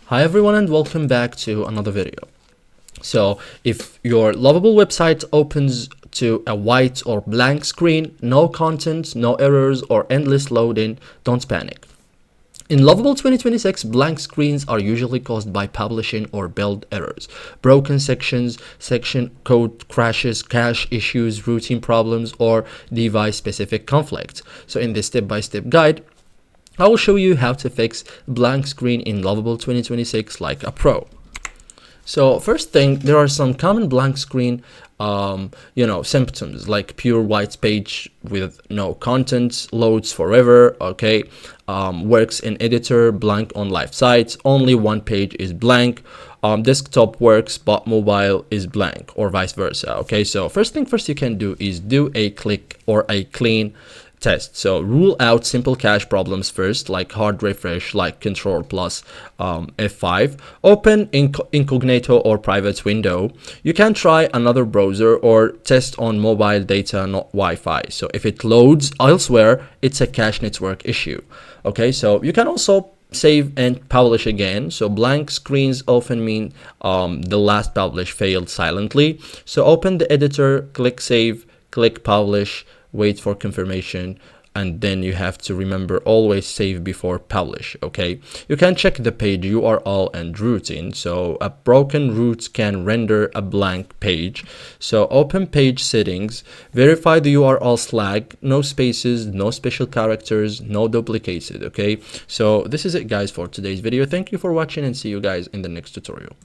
Hi everyone and welcome back to another video. So if your Lovable website opens to a white or blank screen, no content, no errors or endless loading, don't panic. In Lovable 2026, blank screens are usually caused by publishing or build errors, broken sections, section code crashes, cache issues, routine problems, or device-specific conflicts. So in this step-by-step guide, I will show you how to fix blank screen in Lovable 2026 like a pro. So first thing, there are some common blank screen symptoms like pure white page with no content, loads forever, okay, works in editor, blank on live sites, only one page is blank, desktop works but mobile is blank, or vice versa. Okay, so first thing first you can do is do a click or a clean test. So rule out simple cache problems first, like hard refresh, like Control plus F5. Open incognito or private window. You can try another browser or test on mobile data, not Wi-Fi. So if it loads elsewhere, it's a cache network issue. Okay, so you can also save and publish again. So blank screens often mean the last publish failed silently. So open the editor, click save, click publish, wait for confirmation, and then you have to remember always save before publish. Okay, you can check the page URL and routing. So a broken route can render a blank page. So open page settings, verify the URL flag, no spaces, no special characters, no duplicated. Okay, so this is it guys for today's video. Thank you for watching and see you guys in the next tutorial.